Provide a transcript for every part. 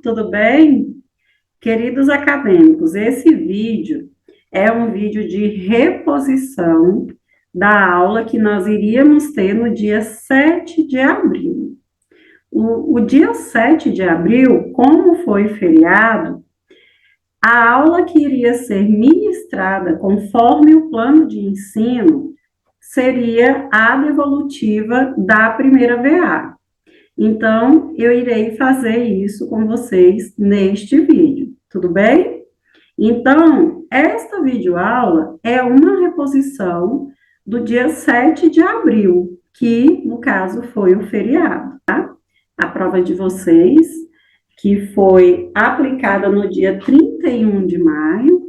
tudo bem? Queridos acadêmicos, esse vídeo é um vídeo de reposição da aula que nós iríamos ter no dia 7 de abril. O dia 7 de abril, como foi feriado, a aula que iria ser ministrada conforme o plano de ensino seria a devolutiva da primeira VA. Então, eu irei fazer isso com vocês neste vídeo, tudo bem? Então, esta videoaula é uma reposição do dia 7 de abril, que, no caso, foi o feriado, tá? A prova de vocês, que foi aplicada no dia 31 de maio.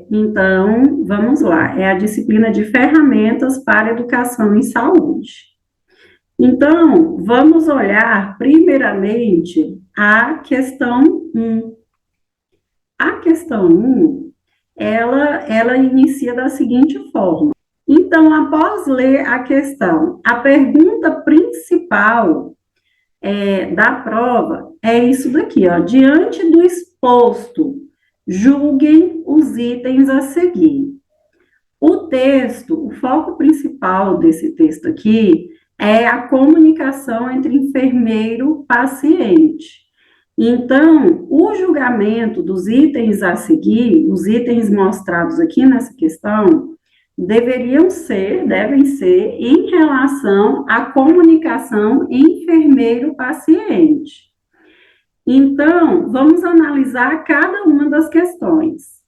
Então, vamos lá, é a disciplina de ferramentas para educação em saúde. Então, vamos olhar primeiramente a questão 1. A questão 1, ela inicia da seguinte forma. Então, após ler a questão, a pergunta principal da prova é isso daqui, ó. Diante do exposto, julguem os itens a seguir. O texto, o foco principal desse texto aqui é a comunicação entre enfermeiro e paciente. Então, o julgamento dos itens a seguir, os itens mostrados aqui nessa questão, devem ser em relação à comunicação enfermeiro-paciente. Então, vamos analisar cada uma das questões.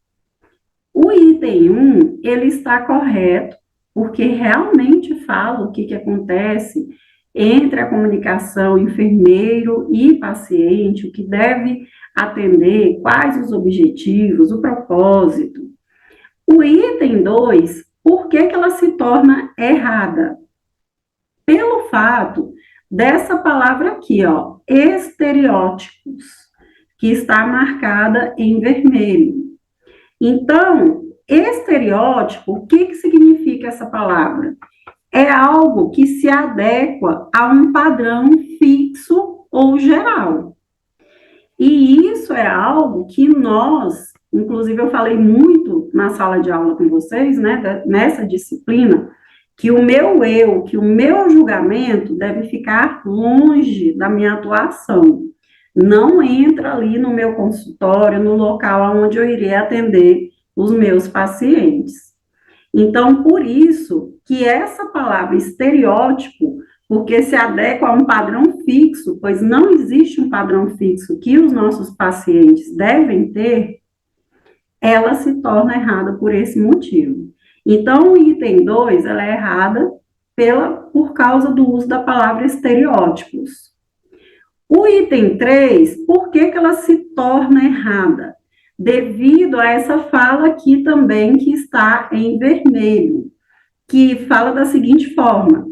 O item 1, ele está correto, porque realmente fala o que acontece entre a comunicação enfermeiro e paciente, o que deve atender, quais os objetivos, o propósito. O item 2, por que ela se torna errada? Pelo fato dessa palavra aqui, ó, estereótipos, que está marcada em vermelho. Então, estereótipo, o que significa essa palavra? É algo que se adequa a um padrão fixo ou geral. E isso é algo que nós, inclusive eu falei muito na sala de aula com vocês, né, nessa disciplina, que o meu eu, que o meu julgamento deve ficar longe da minha atuação. Não entra ali no meu consultório, no local onde eu irei atender os meus pacientes. Então, por isso que essa palavra estereótipo, porque se adequa a um padrão fixo, pois não existe um padrão fixo que os nossos pacientes devem ter, ela se torna errada por esse motivo. Então, o item 2, ela é errada por causa do uso da palavra estereótipos. O item 3, por que ela se torna errada? Devido a essa fala aqui também, que está em vermelho, que fala da seguinte forma: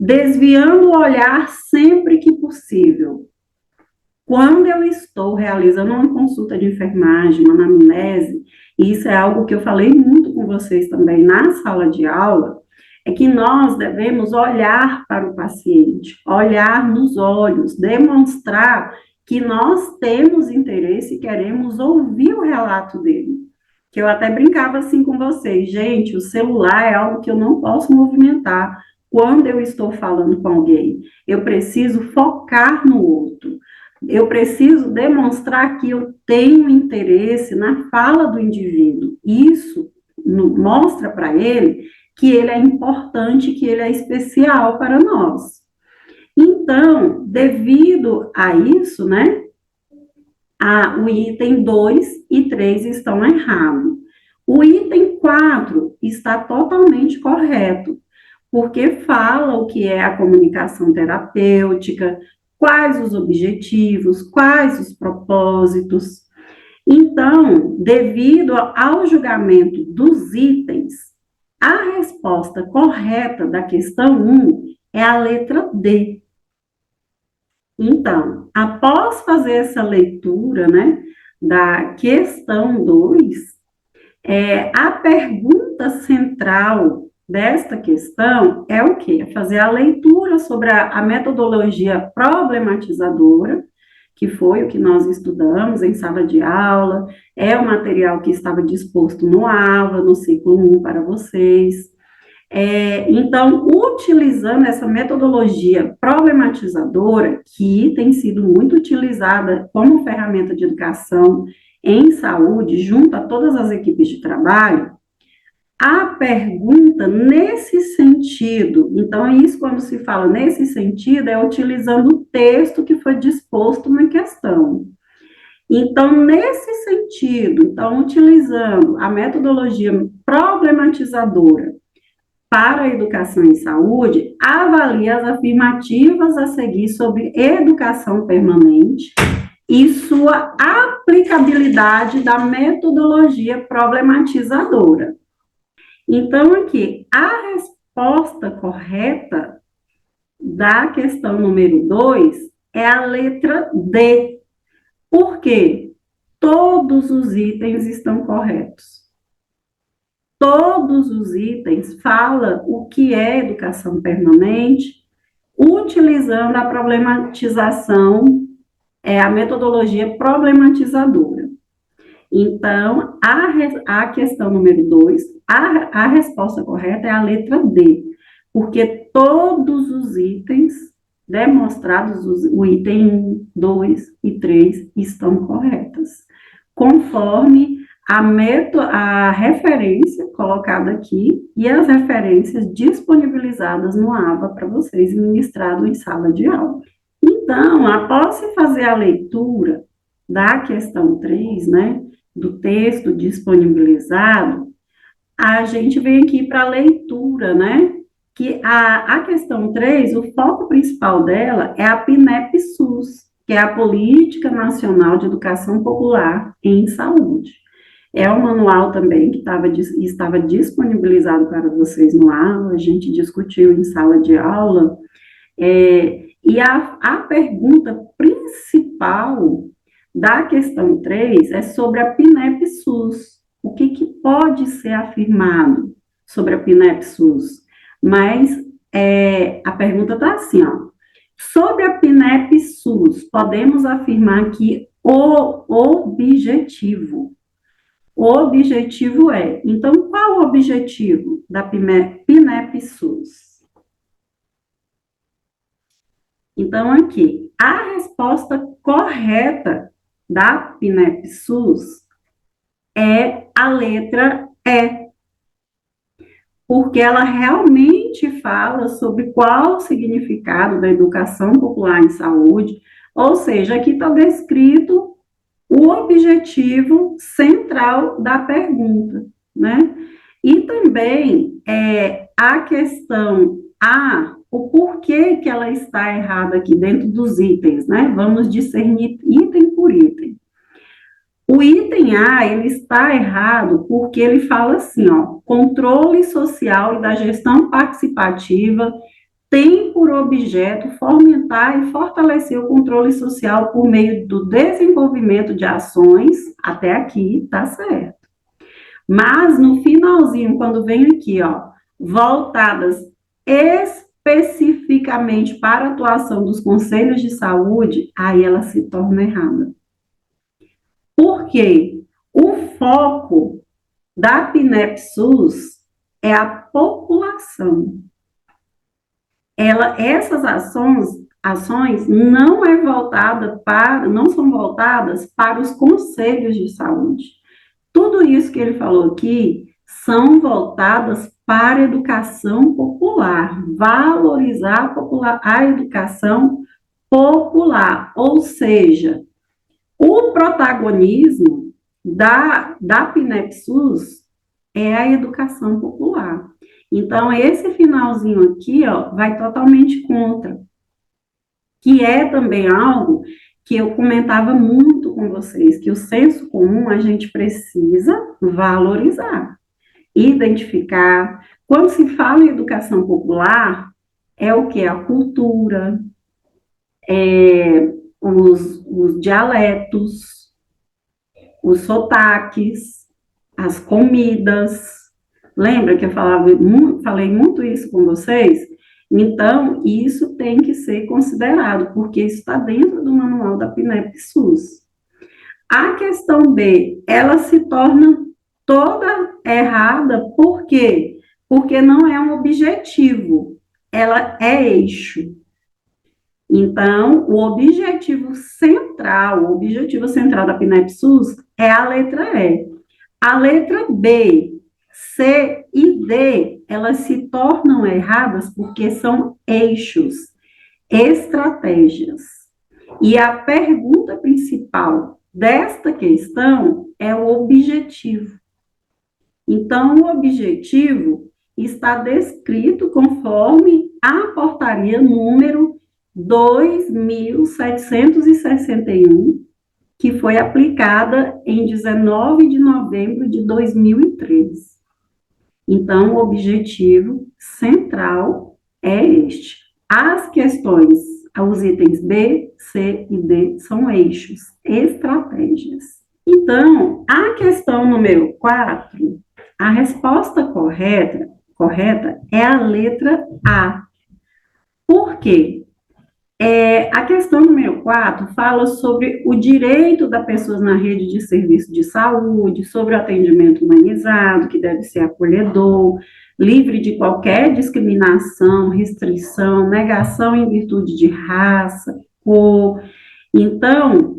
desviando o olhar sempre que possível. Quando eu estou realizando uma consulta de enfermagem, uma anamnese, e isso é algo que eu falei muito com vocês também na sala de aula, é que nós devemos olhar para o paciente, olhar nos olhos, demonstrar que nós temos interesse e queremos ouvir o relato dele. Que eu até brincava assim com vocês, gente, o celular é algo que eu não posso movimentar quando eu estou falando com alguém. Eu preciso focar no outro. Eu preciso demonstrar que eu tenho interesse na fala do indivíduo. Isso mostra para ele que ele é importante, que ele é especial para nós. Então, devido a isso, né, o item 2 e 3 estão errados. O item 4 está totalmente correto, porque fala o que é a comunicação terapêutica, quais os objetivos, quais os propósitos. Então, devido ao julgamento dos itens, a resposta correta da questão 1 é a letra D. Então, após fazer essa leitura, né, da questão 2, a pergunta central desta questão é o quê? É fazer a leitura sobre a metodologia problematizadora, que foi o que nós estudamos em sala de aula, é o material que estava disposto no AVA, no ciclo 1 para vocês. Então, utilizando essa metodologia problematizadora, que tem sido muito utilizada como ferramenta de educação em saúde, junto a todas as equipes de trabalho, a pergunta nesse sentido, então é isso quando se fala nesse sentido, é utilizando o texto que foi disposto na questão. Então, nesse sentido, então, utilizando a metodologia problematizadora para a educação em saúde, avalie as afirmativas a seguir sobre educação permanente e sua aplicabilidade da metodologia problematizadora. Então, aqui, a resposta correta da questão número 2 é a letra D. Por quê? Todos os itens estão corretos. Todos os itens falam o que é educação permanente, utilizando a problematização, a metodologia problematizadora. Então, a questão número 2, a resposta correta é a letra D, porque todos os itens demonstrados, o item 1, 2 e 3, estão corretas, conforme a referência colocada aqui e as referências disponibilizadas no AVA para vocês, ministrado em sala de aula. Então, após se fazer a leitura da questão 3, né, do texto disponibilizado, a gente vem aqui para a leitura, né, que a questão 3, o foco principal dela é a PNEP-SUS, que é a Política Nacional de Educação Popular em Saúde. É um manual também que estava disponibilizado para vocês no aula, a gente discutiu em sala de aula, e a pergunta principal da questão 3 é sobre a PNEP-SUS. O que pode ser afirmado sobre a PNEP-SUS? Mas a pergunta está assim, ó. Sobre a PNEP-SUS, podemos afirmar que o objetivo é, então, qual o objetivo da PNEP-SUS? Então, aqui, a resposta correta da PNEP-SUS é a letra E, porque ela realmente fala sobre qual o significado da educação popular em saúde, ou seja, aqui está descrito o objetivo central da pergunta, né? E também a questão o porquê que ela está errada aqui dentro dos itens, né? Vamos discernir item por item. O item A, ele está errado porque ele fala assim, ó, controle social e da gestão participativa tem por objeto fomentar e fortalecer o controle social por meio do desenvolvimento de ações, até aqui tá certo. Mas no finalzinho, quando vem aqui, ó, voltadas especificamente para a atuação dos conselhos de saúde, aí ela se torna errada. Por quê? O foco da PNEP-SUS é a população. Essas ações não são voltadas para os conselhos de saúde. Tudo isso que ele falou aqui são voltadas para a educação popular, valorizar a educação popular, ou seja, o protagonismo da PNEP-SUS é a educação popular. Então, esse finalzinho aqui, ó, vai totalmente contra, que é também algo que eu comentava muito com vocês, que o senso comum a gente precisa valorizar, identificar. Quando se fala em educação popular, é o que? A cultura, os dialetos, os sotaques, as comidas. Lembra que eu falei muito isso com vocês? Então, isso tem que ser considerado, porque isso está dentro do manual da PNEP-SUS. A questão B, ela se torna toda errada, por quê? Porque não é um objetivo, ela é eixo. Então, o objetivo central da PNEP-SUS é a letra E. A letra B, C e D, elas se tornam erradas porque são eixos, estratégias. E a pergunta principal desta questão é o objetivo. Então, o objetivo está descrito conforme a portaria número 2.761, que foi aplicada em 19 de novembro de 2013. Então, o objetivo central é este. As questões, os itens B, C e D são eixos, estratégias. Então, a questão número 4, a resposta correta é a letra A. Por quê? A questão número 4 fala sobre o direito das pessoas na rede de serviço de saúde, sobre o atendimento humanizado, que deve ser acolhedor, livre de qualquer discriminação, restrição, negação em virtude de raça, cor. Então,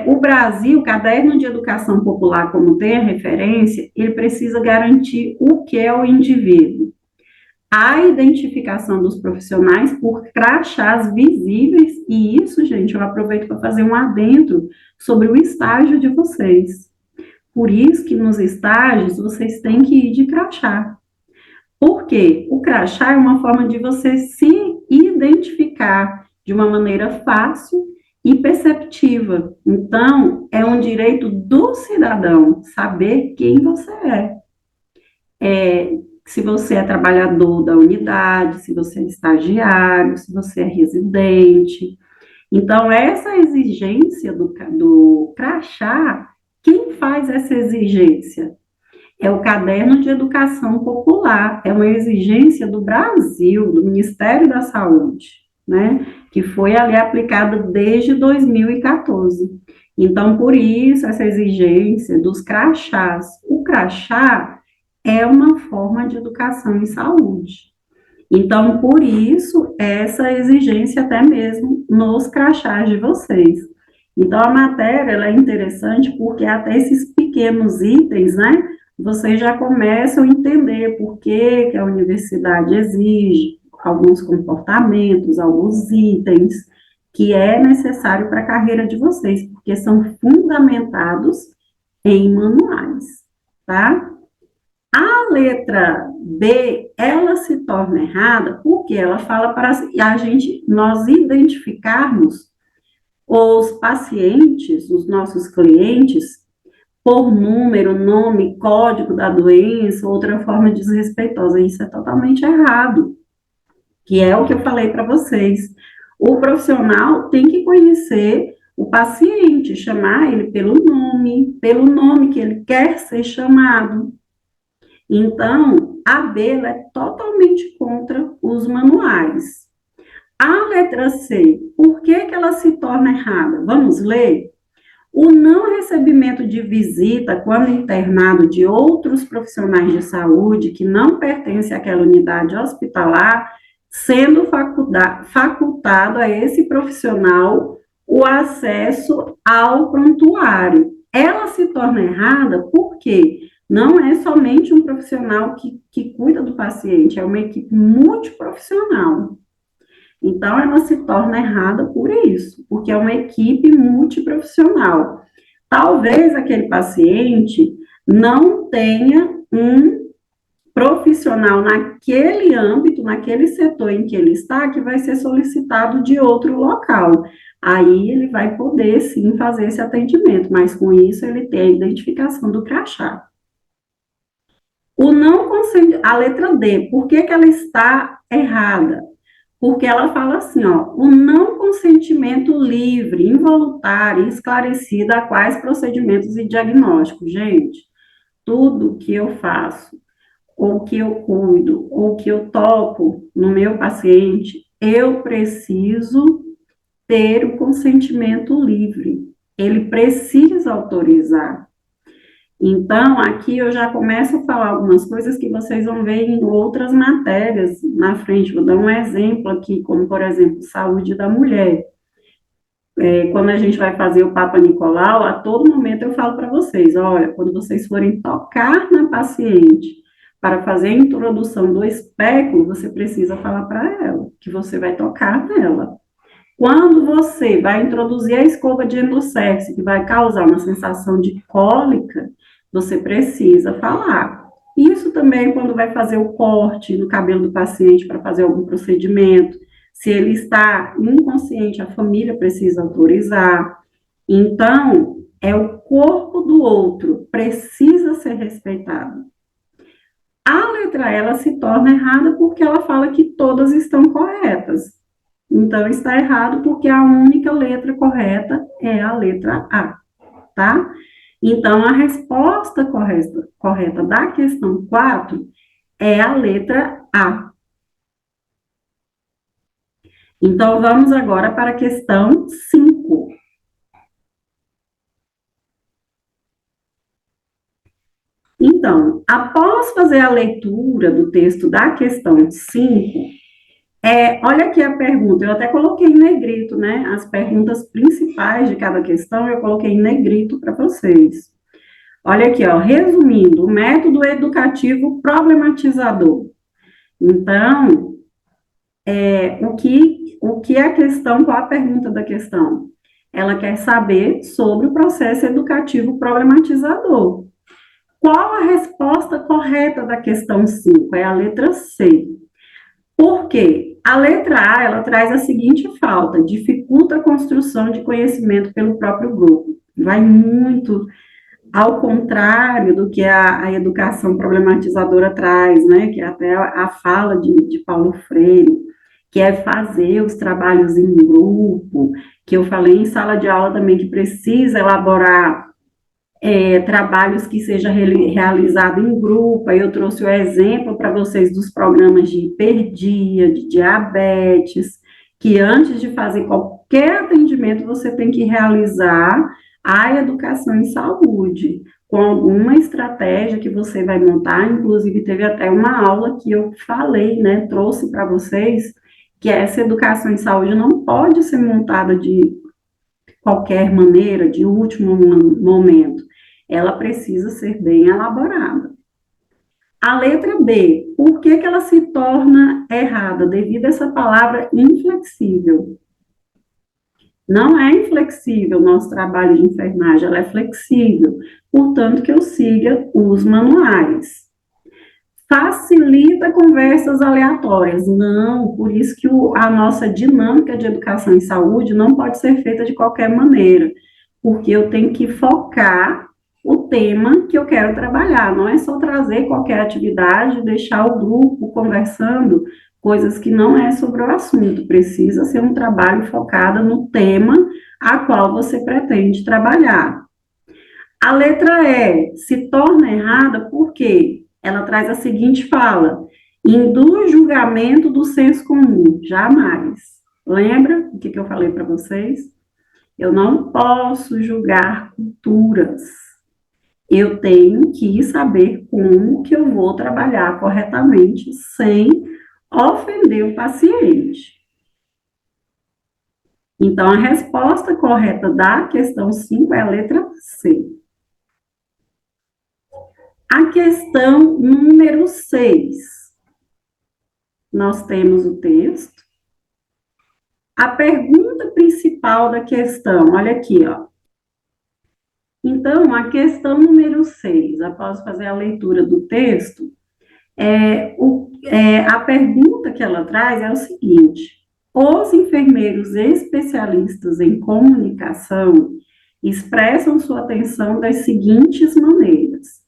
o Brasil, o Caderno de Educação Popular, como tem a referência, ele precisa garantir o que é o indivíduo. A identificação dos profissionais por crachás visíveis, e isso, gente, eu aproveito para fazer um adendo sobre o estágio de vocês. Por isso que nos estágios vocês têm que ir de crachá. Por quê? O crachá é uma forma de você se identificar de uma maneira fácil e perceptiva. Então, é um direito do cidadão saber quem você se você é trabalhador da unidade, se você é estagiário, se você é residente. Então, essa exigência do crachá, quem faz essa exigência? É o Caderno de Educação Popular, é uma exigência do Brasil, do Ministério da Saúde, né? Que foi ali aplicada desde 2014. Então, por isso, essa exigência dos crachás. O crachá é uma forma de educação em saúde. Então, por isso, essa exigência até mesmo nos crachás de vocês. Então, a matéria ela é interessante porque até esses pequenos itens, né, vocês já começam a entender por que a universidade exige alguns comportamentos, alguns itens que é necessário para a carreira de vocês, porque são fundamentados em manuais, tá? A letra B, ela se torna errada porque ela fala para nós identificarmos os pacientes, os nossos clientes, por número, nome, código da doença, outra forma desrespeitosa. Isso é totalmente errado, que é o que eu falei para vocês. O profissional tem que conhecer o paciente, chamar ele pelo nome que ele quer ser chamado. Então, a B é totalmente contra os manuais. A letra C, por que ela se torna errada? Vamos ler? O não recebimento de visita quando internado de outros profissionais de saúde que não pertencem àquela unidade hospitalar, sendo facultado a esse profissional o acesso ao prontuário. Ela se torna errada porque não é somente um profissional que cuida do paciente, é uma equipe multiprofissional. Então, ela se torna errada por isso, porque é uma equipe multiprofissional. Talvez aquele paciente não tenha um profissional naquele âmbito, naquele setor em que ele está, que vai ser solicitado de outro local. Aí ele vai poder, sim, fazer esse atendimento, mas com isso ele tem a identificação do crachá. A letra D, por que ela está errada? Porque ela fala assim, ó, o não consentimento livre, involuntário e esclarecido a quais procedimentos e diagnósticos. Gente, tudo que eu faço ou que eu cuido, ou que eu toco no meu paciente, eu preciso ter o consentimento livre. Ele precisa autorizar. Então, aqui eu já começo a falar algumas coisas que vocês vão ver em outras matérias na frente. Vou dar um exemplo aqui, como, por exemplo, saúde da mulher. Quando a gente vai fazer o Papa Nicolau, a todo momento eu falo para vocês, olha, quando vocês forem tocar na paciente para fazer a introdução do espéculo, você precisa falar para ela que você vai tocar nela. Quando você vai introduzir a escova de endossex, que vai causar uma sensação de cólica, você precisa falar. Isso também quando vai fazer o corte no cabelo do paciente para fazer algum procedimento. Se ele está inconsciente, a família precisa autorizar. Então, é o corpo do outro, precisa ser respeitado. A letra E, ela se torna errada porque ela fala que todas estão corretas. Então, está errado porque a única letra correta é a letra A, tá? Então, a resposta correta da questão 4 é a letra A. Então, vamos agora para a questão 5. Então, após fazer a leitura do texto da questão 5, olha aqui a pergunta, eu até coloquei em negrito, né? As perguntas principais de cada questão eu coloquei em negrito para vocês. Olha aqui, ó, resumindo, o método educativo problematizador. Então, o que é a questão, qual a pergunta da questão? Ela quer saber sobre o processo educativo problematizador. Qual a resposta correta da questão 5? É a letra C. Por quê? A letra A, ela traz a seguinte falta, dificulta a construção de conhecimento pelo próprio grupo. Vai muito ao contrário do que a educação problematizadora traz, né, que é até a fala de Paulo Freire, que é fazer os trabalhos em grupo, que eu falei em sala de aula também, que precisa elaborar trabalhos que seja realizado em grupo. Aí eu trouxe o exemplo para vocês dos programas de hiperdia, de diabetes, que antes de fazer qualquer atendimento, você tem que realizar a educação em saúde, com alguma estratégia que você vai montar. Inclusive, teve até uma aula que eu falei, né, trouxe para vocês, que essa educação em saúde não pode ser montada de qualquer maneira, de último momento. Ela precisa ser bem elaborada. A letra B, por que ela se torna errada? Devido a essa palavra inflexível. Não é inflexível o nosso trabalho de enfermagem, ela é flexível. Portanto, que eu siga os manuais. Facilita conversas aleatórias. Não, por isso que a nossa dinâmica de educação em saúde não pode ser feita de qualquer maneira, porque eu tenho que focar o tema que eu quero trabalhar, não é só trazer qualquer atividade, deixar o grupo conversando coisas que não é sobre o assunto, precisa ser um trabalho focado no tema a qual você pretende trabalhar. A letra E se torna errada porque ela traz a seguinte fala: induz julgamento do senso comum, jamais. Lembra o que eu falei para vocês? Eu não posso julgar culturas. Eu tenho que saber como que eu vou trabalhar corretamente sem ofender o paciente. Então, a resposta correta da questão 5 é a letra C. A questão número 6. Nós temos o texto. A pergunta principal da questão, olha aqui, ó. Então, a questão número 6, após fazer a leitura do texto, a pergunta que ela traz é o seguinte: os enfermeiros especialistas em comunicação expressam sua atenção das seguintes maneiras.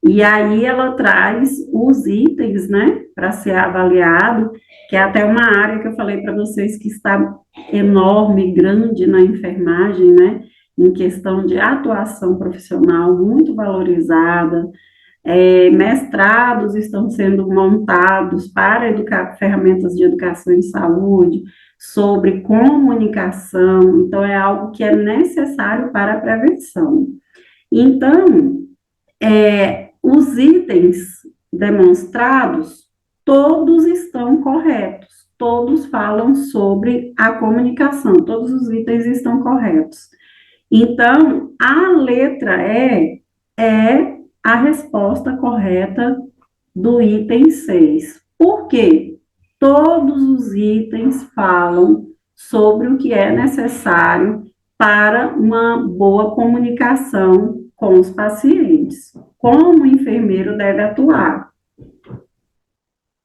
E aí ela traz os itens, né, para ser avaliado, que é até uma área que eu falei para vocês que está enorme, grande na enfermagem, né, em questão de atuação profissional, muito valorizada. Mestrados estão sendo montados para ferramentas de educação em saúde, sobre comunicação, então é algo que é necessário para a prevenção. Então, os itens demonstrados, todos estão corretos, todos falam sobre a comunicação, todos os itens estão corretos. Então, a letra E é a resposta correta do item 6. Por quê? Todos os itens falam sobre o que é necessário para uma boa comunicação com os pacientes. Como o enfermeiro deve atuar.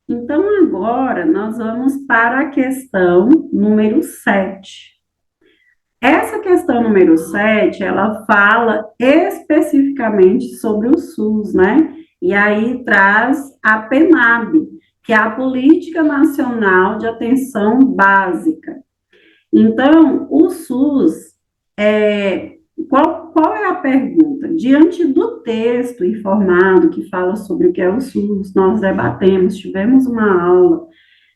Então, agora nós vamos para a questão número 7. Essa questão número 7, ela fala especificamente sobre o SUS, né? E aí traz a PNAB, que é a Política Nacional de Atenção Básica. Então, o SUS, qual é a pergunta? Diante do texto informado que fala sobre o que é o SUS, nós debatemos, tivemos uma aula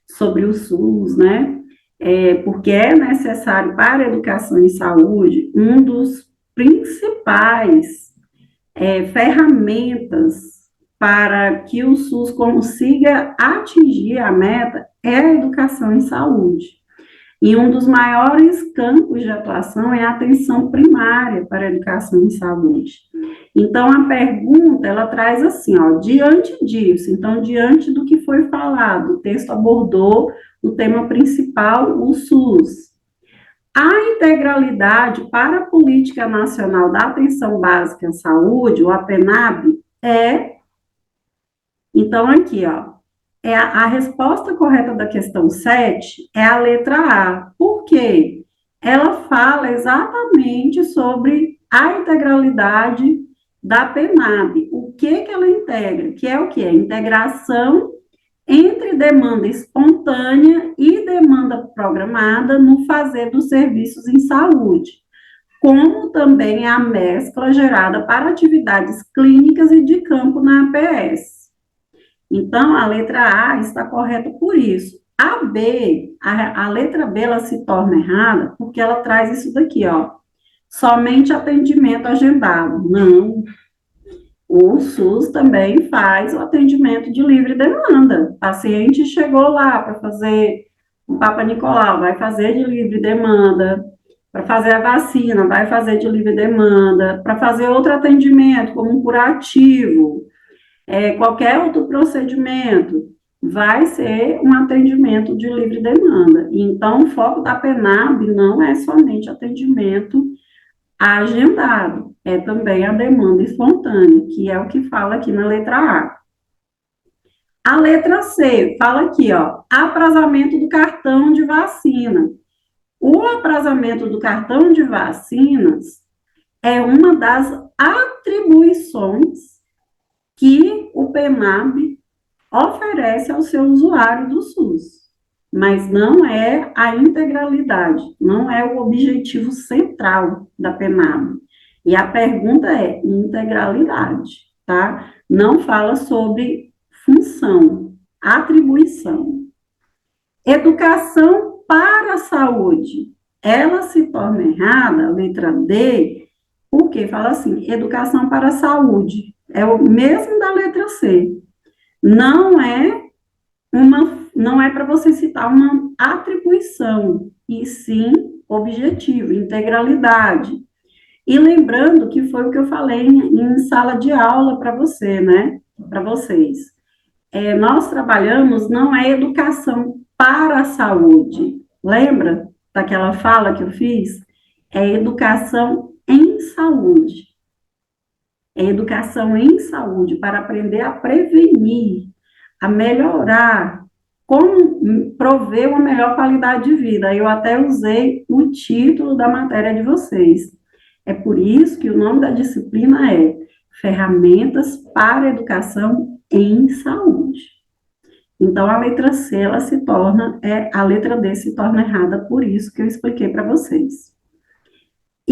sobre o SUS, né? Porque é necessário para a educação e saúde um dos principais ferramentas para que o SUS consiga atingir a meta é a educação em saúde. E um dos maiores campos de atuação é a atenção primária para a educação em saúde. Então, a pergunta, ela traz assim, ó, diante disso, então, diante do que foi falado, o texto abordou o tema principal, o SUS. A integralidade para a Política Nacional da Atenção Básica à Saúde, o APNAB, então, aqui, ó, a resposta correta da questão 7 é a letra A. Por quê? Ela fala exatamente sobre a integralidade da PNAB. O que ela integra? Que é o que? Integração entre demanda espontânea e demanda programada no fazer dos serviços em saúde, como também a mescla gerada para atividades clínicas e de campo na APS. Então, a letra A está correta por isso. A B, a letra B, ela se torna errada porque ela traz isso daqui, ó. Somente atendimento agendado. Não. O SUS também faz o atendimento de livre demanda. O paciente chegou lá para fazer o Papa Nicolau, vai fazer de livre demanda. Para fazer a vacina, vai fazer de livre demanda. Para fazer outro atendimento, como um curativo, qualquer outro procedimento, vai ser um atendimento de livre demanda. Então, o foco da PNAB não é somente atendimento agendado, é também a demanda espontânea, que é o que fala aqui na letra A. A letra C fala aqui, ó, aprazamento do cartão de vacina. O aprazamento do cartão de vacinas é uma das atribuições que o PNAB oferece ao seu usuário do SUS, mas não é a integralidade, não é o objetivo central da PNAB. E a pergunta é integralidade, tá? Não fala sobre função, atribuição. Educação para a saúde, ela se torna errada, a letra D, porque fala assim, educação para a saúde, é o mesmo da letra C. Não é para você citar uma atribuição, e sim objetivo, integralidade. E lembrando que foi o que eu falei em sala de aula para você, né? Para vocês. Nós trabalhamos, não é educação para a saúde. Lembra daquela fala que eu fiz? É educação em saúde. É educação em saúde para aprender a prevenir, a melhorar, como prover uma melhor qualidade de vida. Eu até usei o título da matéria de vocês. É por isso que o nome da disciplina é Ferramentas para a Educação em Saúde. Então, a letra C, a letra D se torna errada, por isso que eu expliquei para vocês.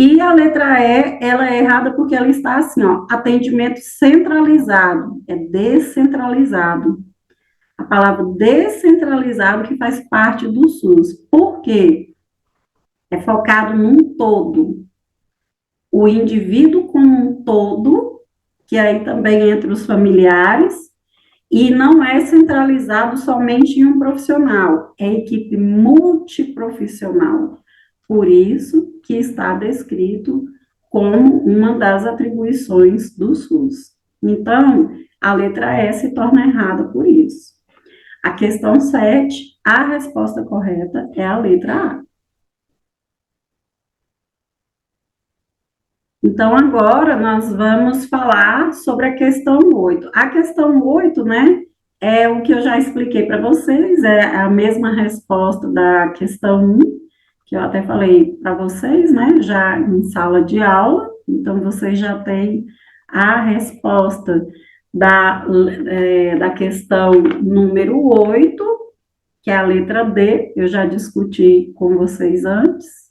E a letra E, ela é errada porque ela está assim, ó, atendimento centralizado, é descentralizado. A palavra descentralizado que faz parte do SUS. Por quê? É focado num todo. O indivíduo como um todo, que aí também entra os familiares, e não é centralizado somente em um profissional, é equipe multiprofissional. Por isso que está descrito como uma das atribuições do SUS. Então, a letra E se torna errada por isso. A questão 7, a resposta correta é a letra A. Então, agora nós vamos falar sobre a questão 8. A questão 8, né, é o que eu já expliquei para vocês, é a mesma resposta da questão 1, que eu até falei para vocês, né, já em sala de aula. Então, vocês já têm a resposta da questão número 8, que é a letra D, eu já discuti com vocês antes.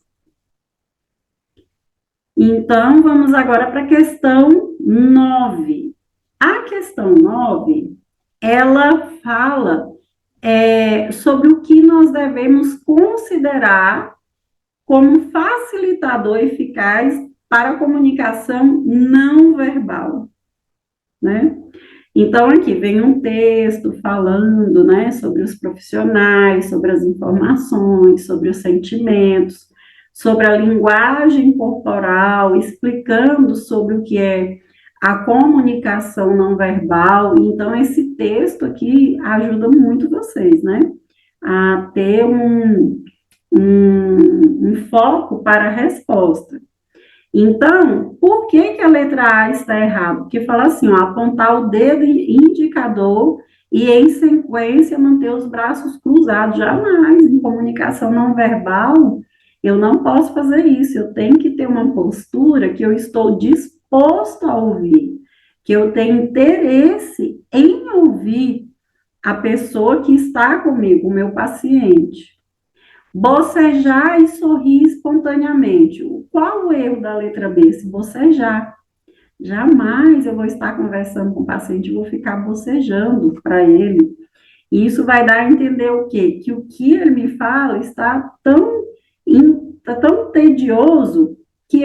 Então, vamos agora para a questão 9. A questão 9, ela fala sobre o que nós devemos considerar como facilitador eficaz para a comunicação não verbal, né? Então, aqui vem um texto falando, né, sobre os profissionais, sobre as informações, sobre os sentimentos, sobre a linguagem corporal, explicando sobre o que é a comunicação não verbal. Então, esse texto aqui ajuda muito vocês, né, a ter um foco para a resposta. Então, por que que a letra A está errada? Porque fala assim, ó, apontar o dedo indicador e, em sequência, manter os braços cruzados. Jamais, em comunicação não verbal, eu não posso fazer isso. Eu tenho que ter uma postura que eu estou disposto a ouvir, que eu tenho interesse em ouvir a pessoa que está comigo, o meu paciente. Bocejar e sorrir espontaneamente. Qual o erro da letra B? Se bocejar. Jamais eu vou estar conversando com o paciente e vou ficar bocejando para ele. E isso vai dar a entender o quê? Que o que ele me fala está tão tedioso que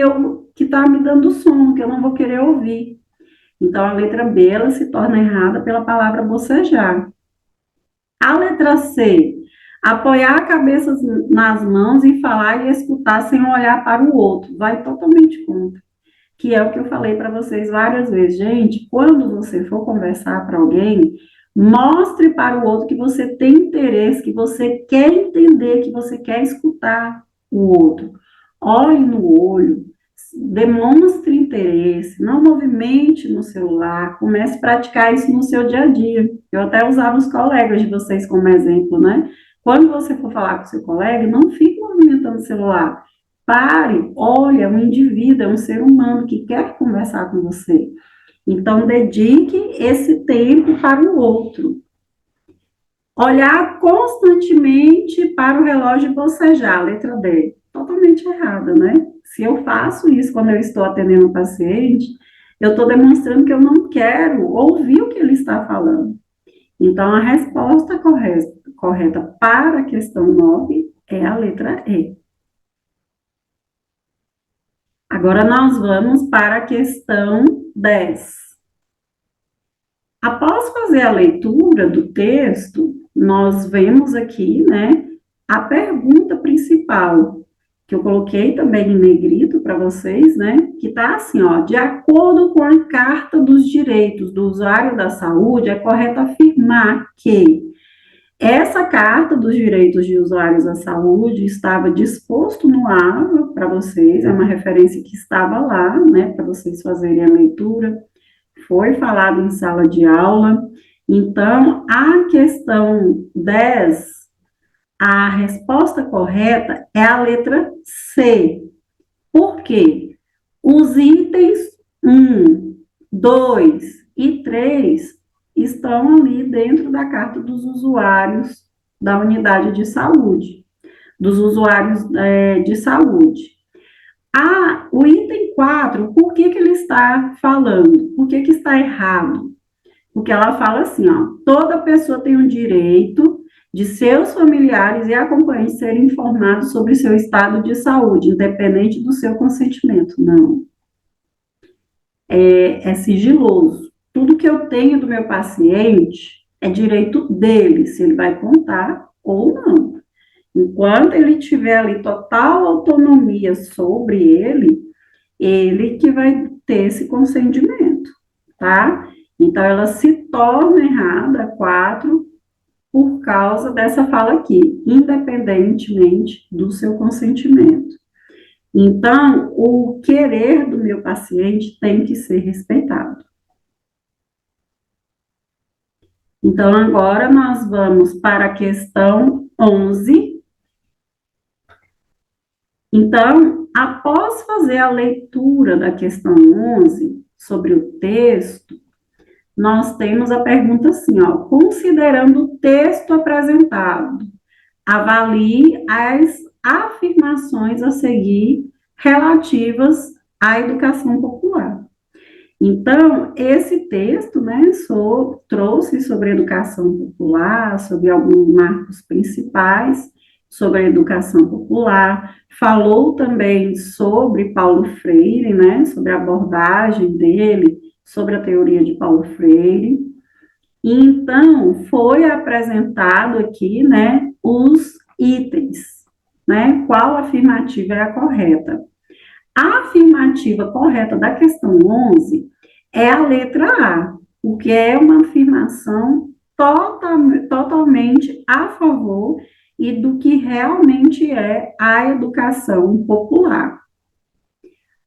está me dando sono, que eu não vou querer ouvir. Então, a letra B, ela se torna errada pela palavra bocejar. A letra C, apoiar a cabeça nas mãos e falar e escutar sem olhar para o outro. Vai totalmente contra. Que é o que eu falei para vocês várias vezes. Gente, quando você for conversar para alguém, mostre para o outro que você tem interesse, que você quer entender, que você quer escutar o outro. Olhe no olho, demonstre interesse, não movimente no celular, comece a praticar isso no seu dia a dia. Eu até usava os colegas de vocês como exemplo, né? Quando você for falar com seu colega, não fique movimentando o celular. Pare, olha, um indivíduo, é um ser humano que quer conversar com você. Então, dedique esse tempo para o outro. Olhar constantemente para o relógio e bocejar, letra D. Totalmente errada, né? Se eu faço isso quando eu estou atendendo um paciente, eu estou demonstrando que eu não quero ouvir o que ele está falando. Então, a resposta correta para a questão 9 é a letra E. Agora, nós vamos para a questão 10. Após fazer a leitura do texto, nós vemos aqui, né, a pergunta principal, que eu coloquei também em negrito para vocês, né, que está assim, ó, de acordo com a Carta dos Direitos do Usuário da Saúde, é correto afirmar que essa Carta dos Direitos de Usuários da Saúde estava disposto no AVA para vocês, é uma referência que estava lá, né, para vocês fazerem a leitura, foi falado em sala de aula. Então, a questão 10, a resposta correta é a letra C. Por quê? Os itens 1, 2 e 3 estão ali dentro da carta dos usuários da unidade de saúde, dos usuários de saúde. O item 4, por que que ele está falando? Por que que está errado? Porque ela fala assim, ó, toda pessoa tem o direito de seus familiares e acompanhantes serem informados sobre seu estado de saúde, independente do seu consentimento. Não, é sigiloso. Tudo que eu tenho do meu paciente é direito dele, se ele vai contar ou não. Enquanto ele tiver ali total autonomia sobre ele que vai ter esse consentimento, tá? Então, ela se torna errada, 4, por causa dessa fala aqui, independentemente do seu consentimento. Então, o querer do meu paciente tem que ser respeitado. Então, agora nós vamos para a questão 11. Então, após fazer a leitura da questão 11 sobre o texto, nós temos a pergunta assim, ó, considerando o texto apresentado, avalie as afirmações a seguir relativas à educação popular. Então, esse texto, né, trouxe sobre a educação popular, sobre alguns marcos principais sobre a educação popular, falou também sobre Paulo Freire, né, sobre a abordagem dele, sobre a teoria de Paulo Freire. E então, foi apresentado aqui, né, os itens, né, qual afirmativa é a correta. A afirmativa correta da questão 11 é a letra A, porque é uma afirmação totalmente a favor e do que realmente é a educação popular.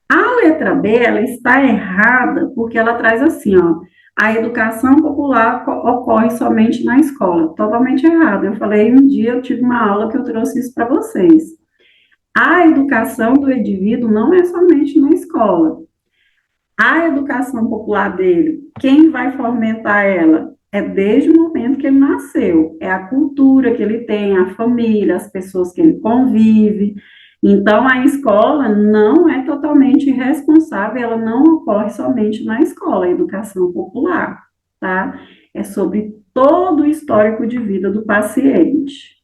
A letra B, ela está errada porque ela traz assim, ó, a educação popular ocorre somente na escola. Totalmente errado. Eu falei um dia, eu tive uma aula que eu trouxe isso para vocês. A educação do indivíduo não é somente na escola. A educação popular dele, quem vai fomentar ela? É desde o momento que ele nasceu. É a cultura que ele tem, a família, as pessoas que ele convive. Então, a escola não é totalmente responsável, ela não ocorre somente na escola, a educação popular, tá? É sobre todo o histórico de vida do paciente.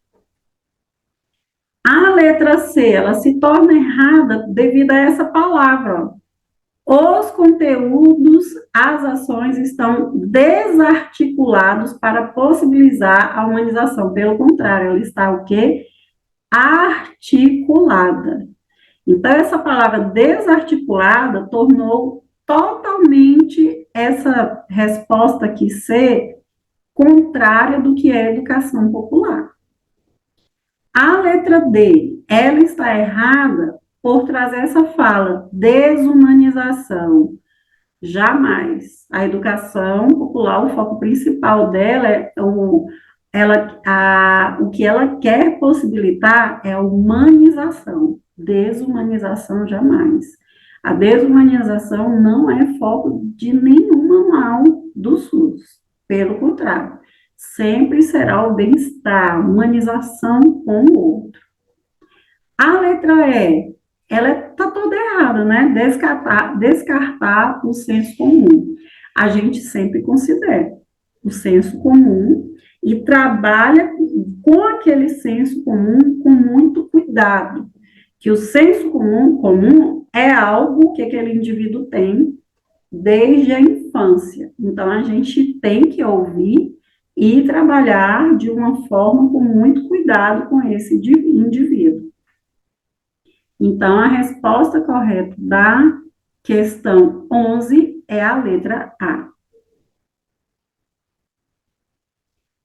A letra C, ela se torna errada devido a essa palavra, ó. Os conteúdos, as ações estão desarticulados para possibilitar a humanização. Pelo contrário, ela está o quê? Articulada. Então, essa palavra desarticulada tornou totalmente essa resposta aqui C contrária do que é educação popular. A letra D, ela está errada por trazer essa fala, desumanização. Jamais. A educação popular, o foco principal dela o que ela quer possibilitar é a humanização. Desumanização jamais. A desumanização não é foco de nenhum manual do SUS. Pelo contrário, sempre será o bem-estar, humanização com o outro. A letra E, ela está toda errada, né? Descartar o senso comum. A gente sempre considera o senso comum e trabalha com aquele senso comum com muito cuidado, que o senso comum é algo que aquele indivíduo tem desde a infância. Então, a gente tem que ouvir e trabalhar de uma forma com muito cuidado com esse indivíduo. Então, a resposta correta da questão 11 é a letra A.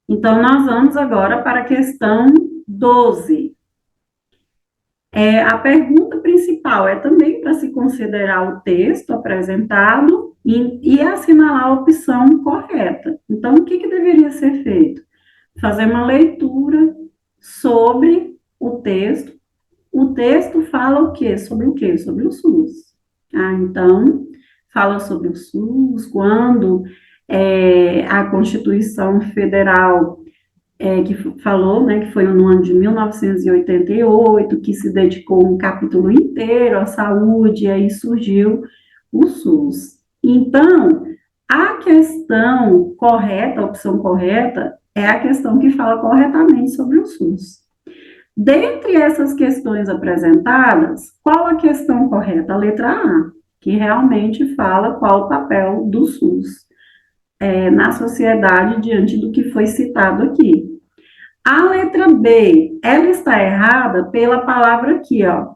Então, nós vamos agora para a questão 12. A pergunta principal é também para se considerar o texto apresentado e assinalar a opção correta. Então, o que deveria ser feito? Fazer uma leitura sobre o texto. O texto fala o quê? Sobre o quê? Sobre o SUS. Então, fala sobre o SUS, quando a Constituição Federal que falou, né, que foi no ano de 1988, que se dedicou um capítulo inteiro à saúde, e aí surgiu o SUS. Então, a questão correta, a opção correta, é a questão que fala corretamente sobre o SUS. Dentre essas questões apresentadas, qual a questão correta? A letra A, que realmente fala qual o papel do SUS na sociedade diante do que foi citado aqui. A letra B, ela está errada pela palavra aqui, ó.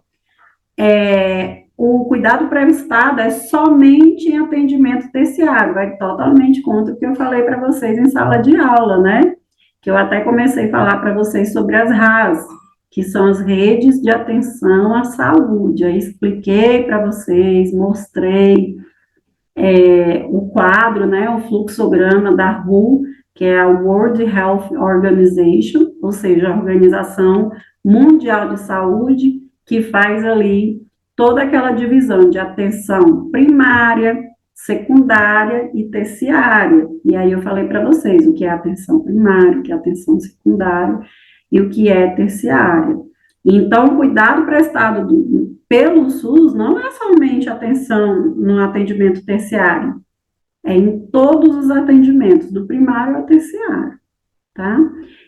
O cuidado pré-estado é somente em atendimento terciário, vai totalmente contra o que eu falei para vocês em sala de aula, né? Que eu até comecei a falar para vocês sobre as RAS, que são as redes de atenção à saúde. Aí expliquei para vocês, mostrei o quadro, né, o fluxograma da WHO, que é a World Health Organization, ou seja, a Organização Mundial de Saúde, que faz ali toda aquela divisão de atenção primária, secundária e terciária. E aí eu falei para vocês o que é atenção primária, o que é atenção secundária e o que é terciária. Então, o cuidado prestado pelo SUS não é somente atenção no atendimento terciário, é em todos os atendimentos, do primário ao terciário, tá?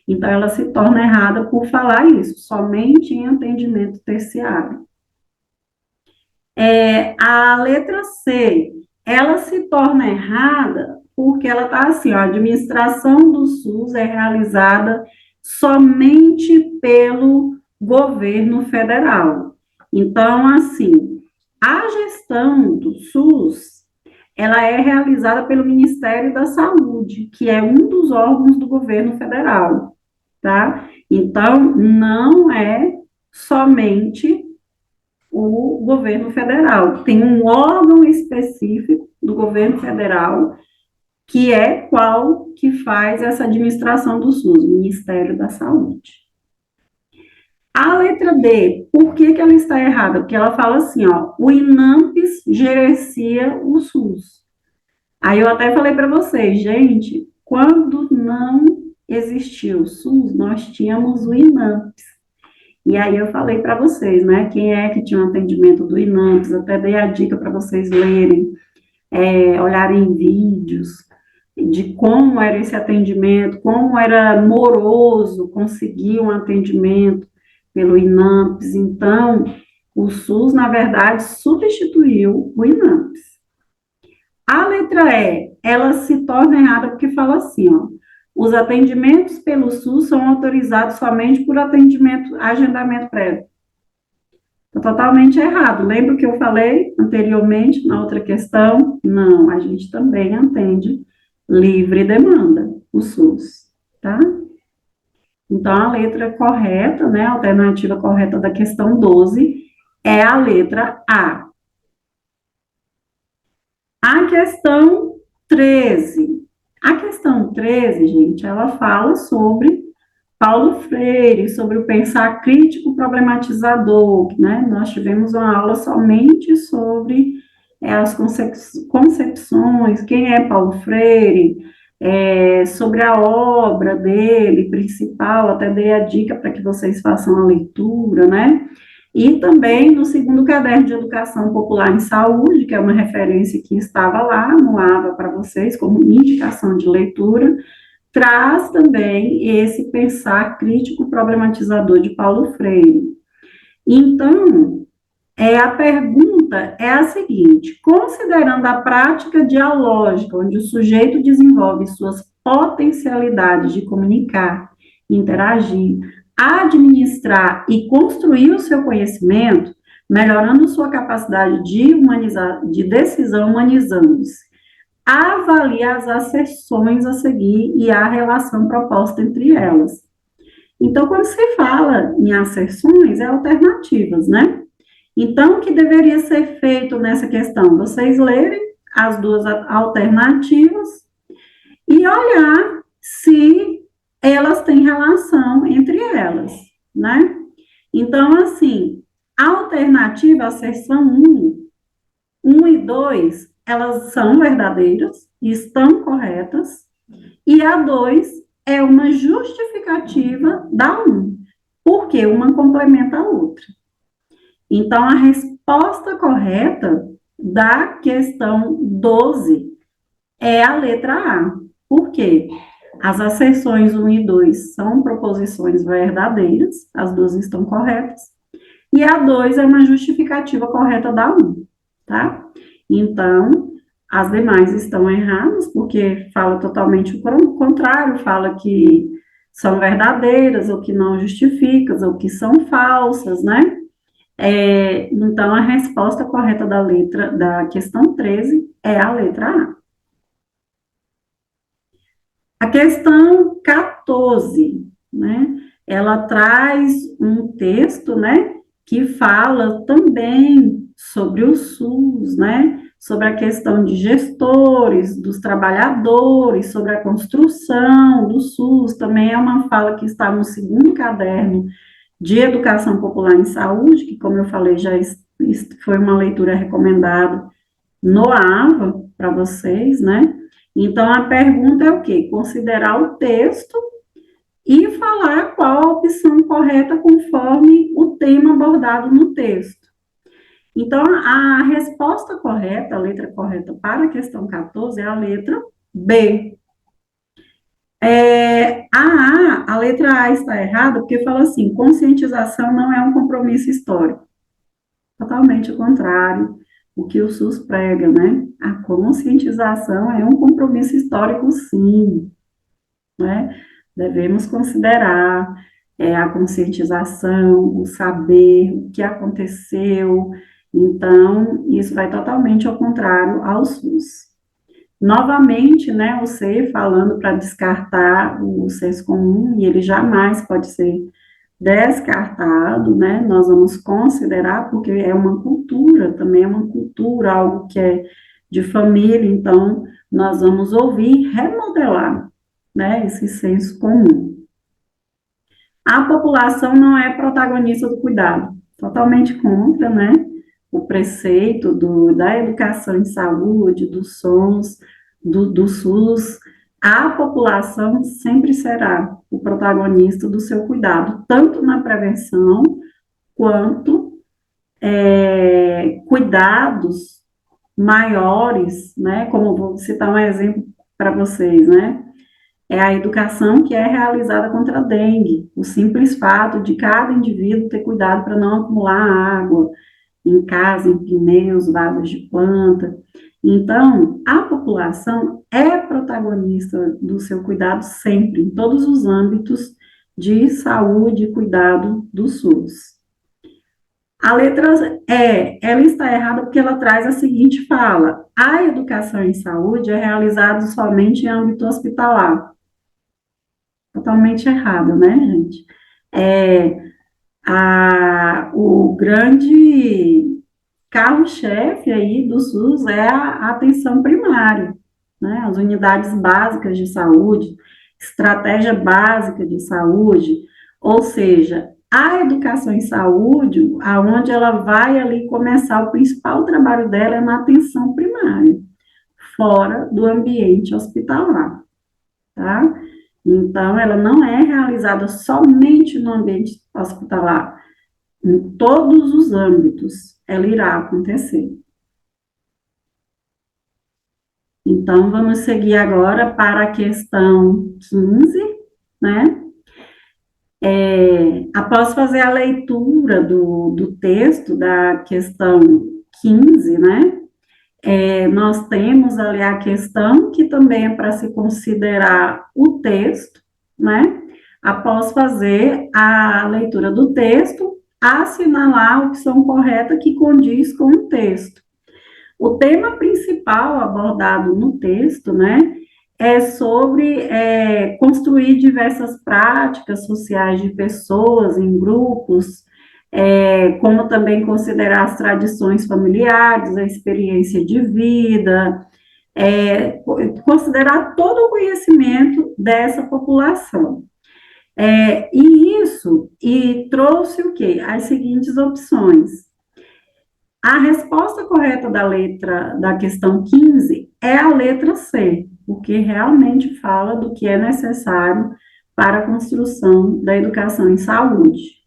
Então, ela se torna errada por falar isso, somente em atendimento terciário. A letra C, ela se torna errada porque ela está assim, ó, a administração do SUS é realizada somente pelo governo federal. Então, assim, a gestão do SUS, ela é realizada pelo Ministério da Saúde, que é um dos órgãos do governo federal, tá? Então, não é somente o governo federal. Tem um órgão específico do governo federal que é qual que faz essa administração do SUS, o Ministério da Saúde. A letra D, por que ela está errada? Porque ela fala assim, ó, o INAMPS gerencia o SUS. Aí eu até falei para vocês, gente, quando não existiu o SUS, nós tínhamos o INAMPS. E aí eu falei para vocês, né, quem é que tinha um atendimento do INAMPS, até dei a dica para vocês lerem, olharem vídeos de como era esse atendimento, como era moroso conseguir um atendimento pelo INAMPS. Então, o SUS, na verdade, substituiu o INAMPS. A letra E, ela se torna errada porque fala assim, ó, os atendimentos pelo SUS são autorizados somente por agendamento prévio. Está totalmente errado. Lembra o que eu falei anteriormente, na outra questão? Não, a gente também atende livre demanda, o SUS, tá? Então, a letra correta, né, a alternativa correta da questão 12 é a letra A. A questão 13. A questão 13, gente, ela fala sobre Paulo Freire, sobre o pensar crítico problematizador, né? Nós tivemos uma aula somente sobre as concepções, quem é Paulo Freire, sobre a obra dele, principal, até dei a dica para que vocês façam a leitura, né? E também no segundo caderno de Educação Popular em Saúde, que é uma referência que estava lá no AVA para vocês, como indicação de leitura, traz também esse pensar crítico problematizador de Paulo Freire. Então, a pergunta é a seguinte: considerando a prática dialógica, onde o sujeito desenvolve suas potencialidades de comunicar, interagir, administrar e construir o seu conhecimento, melhorando sua capacidade de decisão, humanizando-se, avalie as asserções a seguir e a relação proposta entre elas. Então, quando se fala em asserções, é alternativas, né? Então, o que deveria ser feito nessa questão? Vocês lerem as duas alternativas e olhar se elas têm relação entre elas, né? Então, assim, a alternativa, a seção 1 e 2, elas são verdadeiras, estão corretas, e a 2 é uma justificativa da 1, porque uma complementa a outra. Então, a resposta correta da questão 12 é a letra A. Por quê? As asserções 1 e 2 são proposições verdadeiras, as duas estão corretas, e a 2 é uma justificativa correta da 1, tá? Então, as demais estão erradas, porque fala totalmente o contrário, fala que são verdadeiras, ou que não justificam, ou que são falsas, né? Então, a resposta correta da questão 13 é a letra A. A questão 14, né? Ela traz um texto, né? Que fala também sobre o SUS, né? Sobre a questão de gestores, dos trabalhadores, sobre a construção do SUS. Também é uma fala que está no segundo caderno de Educação Popular em Saúde, que, como eu falei, já foi uma leitura recomendada no AVA para vocês, né? Então, a pergunta é o quê? Considerar o texto e falar qual a opção correta conforme o tema abordado no texto. Então, a resposta correta, a letra correta para a questão 14 é a letra B. A letra A está errada porque fala assim, conscientização não é um compromisso histórico. Totalmente o contrário, o que o SUS prega, né? A conscientização é um compromisso histórico, sim, né? Devemos considerar a conscientização, o saber, o que aconteceu. Então, isso vai totalmente ao contrário ao SUS. Novamente, né, o C falando para descartar o senso comum, e ele jamais pode ser descartado, né? Nós vamos considerar, porque é uma cultura, também é uma cultura, algo que é de família, então nós vamos ouvir remodelar, né, esse senso comum. A população não é protagonista do cuidado, totalmente contra, né? O preceito da educação em saúde, dos sons, do SUS, a população sempre será o protagonista do seu cuidado, tanto na prevenção quanto cuidados maiores, né? Como vou citar um exemplo para vocês, né? É a educação que é realizada contra a dengue, o simples fato de cada indivíduo ter cuidado para não acumular água em casa, em pneus, vasos de planta. Então, a população é protagonista do seu cuidado sempre, em todos os âmbitos de saúde e cuidado do SUS. A letra ela está errada porque ela traz a seguinte fala: a educação em saúde é realizada somente em âmbito hospitalar. Totalmente errado, né, gente? O grande carro-chefe aí do SUS é a atenção primária, né? As unidades básicas de saúde, estratégia básica de saúde, ou seja, a educação em saúde, aonde ela vai ali começar, o principal trabalho dela é na atenção primária, fora do ambiente hospitalar, tá? Então, ela não é realizada somente no ambiente hospitalar, em todos os âmbitos ela irá acontecer. Então, vamos seguir agora para a questão 15, né? Após fazer a leitura do texto da questão 15, né? Nós temos ali a questão que também é para se considerar o texto, né? Após fazer a leitura do texto, assinalar a opção correta que condiz com o texto. O tema principal abordado no texto, né, é sobre construir diversas práticas sociais de pessoas em grupos, como também considerar as tradições familiares, a experiência de vida, considerar todo o conhecimento dessa população. E trouxe o quê? As seguintes opções. A resposta correta da questão 15 é a letra C. porque realmente fala do que é necessário para a construção da educação em saúde.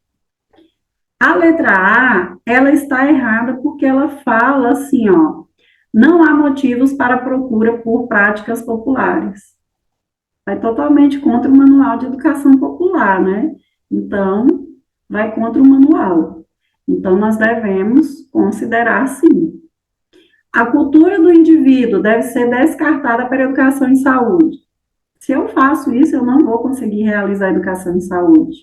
A letra A, ela está errada porque ela fala assim, ó, não há motivos para a procura por práticas populares. Vai totalmente contra o Manual de Educação Popular, né? Então, vai contra o manual. Então, nós devemos considerar sim. A cultura do indivíduo deve ser descartada para a educação em saúde. Se eu faço isso, eu não vou conseguir realizar a educação em saúde.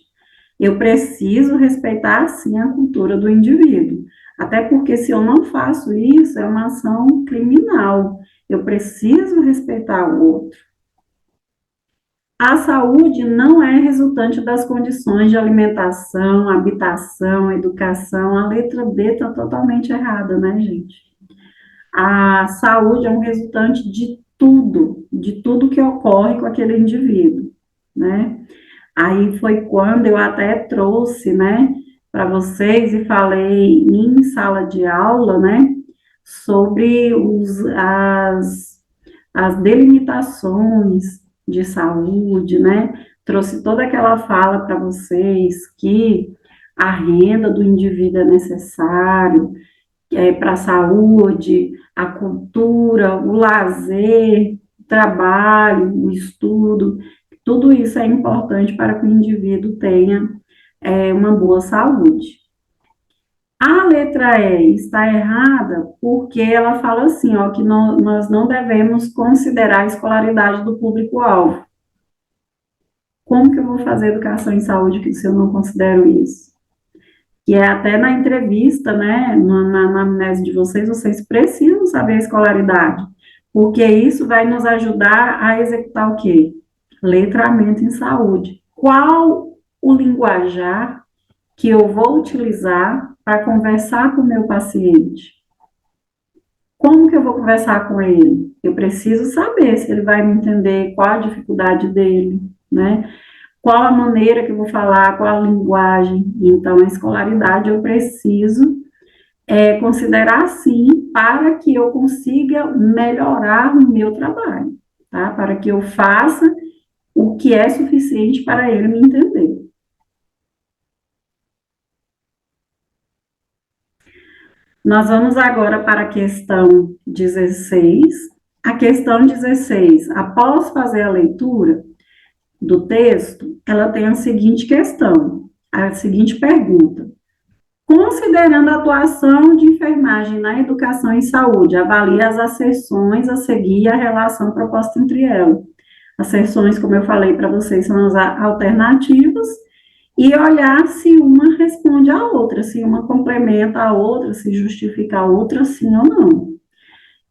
Eu preciso respeitar, sim, a cultura do indivíduo. Até porque, se eu não faço isso, é uma ação criminal. Eu preciso respeitar o outro. A saúde não é resultante das condições de alimentação, habitação, educação. A letra B está totalmente errada, né, gente? A saúde é um resultante de tudo que ocorre com aquele indivíduo, né? Aí foi quando eu até trouxe, né, para vocês e falei em sala de aula, né, sobre as delimitações de saúde, né? Trouxe toda aquela fala para vocês que a renda do indivíduo é necessário para a saúde, a cultura, o lazer, o trabalho, o estudo, tudo isso é importante para que o indivíduo tenha uma boa saúde. A letra E está errada porque ela fala assim, ó, que nós não devemos considerar a escolaridade do público-alvo. Como que eu vou fazer educação em saúde se eu não considero isso? Que é até na entrevista, né, na anamnese de vocês, vocês precisam saber a escolaridade, porque isso vai nos ajudar a executar o quê? Letramento em saúde. Qual o linguajar que eu vou utilizar para conversar com o meu paciente? Como que eu vou conversar com ele? Eu preciso saber se ele vai me entender, qual a dificuldade dele, né? Qual a maneira que eu vou falar, qual a linguagem. Então, a escolaridade eu preciso considerar sim para que eu consiga melhorar o meu trabalho, tá? Para que eu faça o que é suficiente para ele me entender. Nós vamos agora para a questão 16. A questão 16, após fazer a leitura do texto, ela tem a seguinte questão, a seguinte pergunta. Considerando a atuação de enfermagem na educação e saúde, avalie as asserções a seguir e a relação proposta entre elas. Asserções, como eu falei para vocês, são as alternativas, e olhar se uma responde à outra, se uma complementa a outra, se justifica a outra, sim ou não.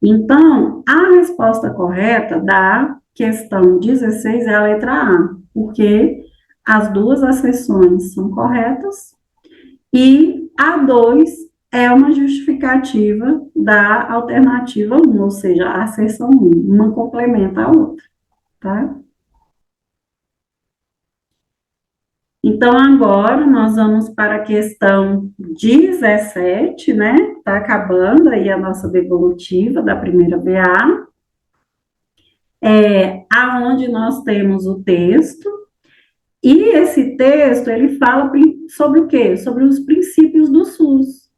Então, a resposta correta da questão 16 é a letra A, porque as duas asserções são corretas e a 2 é uma justificativa da alternativa 1, ou seja, a asserção 1, uma complementa a outra, tá? Então, agora nós vamos para a questão 17, né? Está acabando aí a nossa devolutiva da primeira BA, aonde nós temos o texto, e esse texto, ele fala sobre o quê? Sobre os princípios do SUS.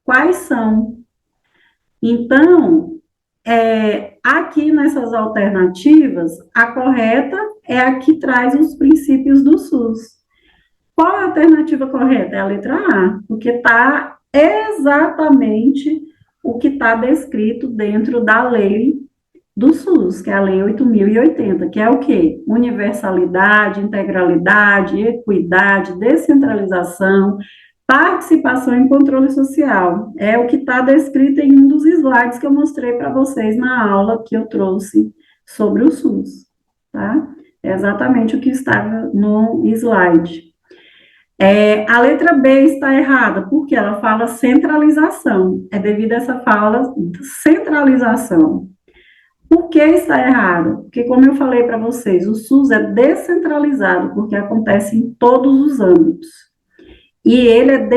Quais são? Então, aqui nessas alternativas, a correta é a que traz os princípios do SUS. Qual a alternativa correta? É a letra A, porque está exatamente o que está descrito dentro da lei do SUS, que é a Lei 8.080, que é o quê? Universalidade, integralidade, equidade, descentralização, participação e controle social. É o que está descrito em um dos slides que eu mostrei para vocês na aula que eu trouxe sobre o SUS, tá? É exatamente o que estava no slide. A letra B está errada, porque ela fala centralização. É devido a essa fala centralização. Por que está errado? Porque, como eu falei para vocês, o SUS é descentralizado, porque acontece em todos os âmbitos. E ele é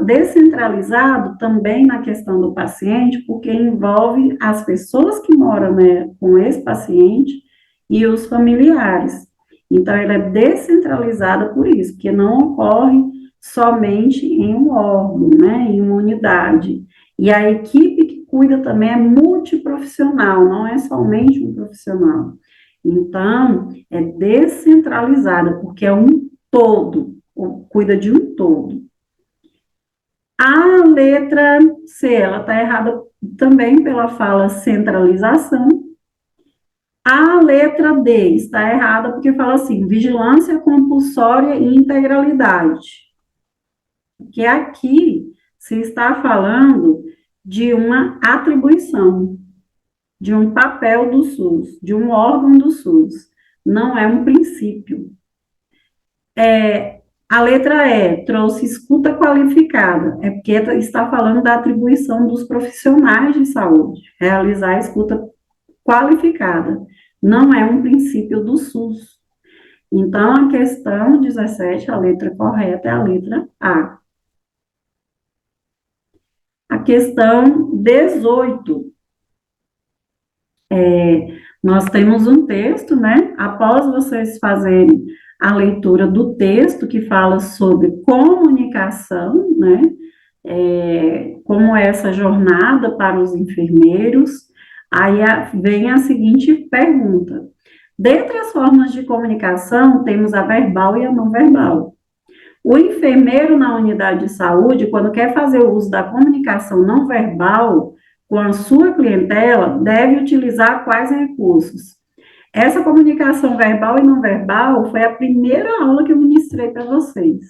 descentralizado também na questão do paciente, porque envolve as pessoas que moram, né, com esse paciente e os familiares. Então, ele é descentralizado por isso, porque não ocorre somente em um órgão, né, em uma unidade. E a equipe que cuida também é multiprofissional, não é somente um profissional. Então, é descentralizada, porque é um todo, cuida de um todo. A letra C, ela está errada também pela fala centralização. A letra D está errada porque fala assim, vigilância compulsória e integralidade. Porque aqui se está falando de uma atribuição, de um papel do SUS, de um órgão do SUS. Não é um princípio. A letra E trouxe escuta qualificada, é porque está falando da atribuição dos profissionais de saúde, realizar a escuta qualificada. Não é um princípio do SUS. Então, a questão 17, a letra correta é a letra A. A questão 18, nós temos um texto, né? Após vocês fazerem a leitura do texto que fala sobre comunicação, né? Como é essa jornada para os enfermeiros, aí vem a seguinte pergunta. Dentre as formas de comunicação, temos a verbal e a não verbal. O enfermeiro na unidade de saúde, quando quer fazer o uso da comunicação não verbal com a sua clientela, deve utilizar quais recursos? Essa comunicação verbal e não verbal foi a primeira aula que eu ministrei para vocês,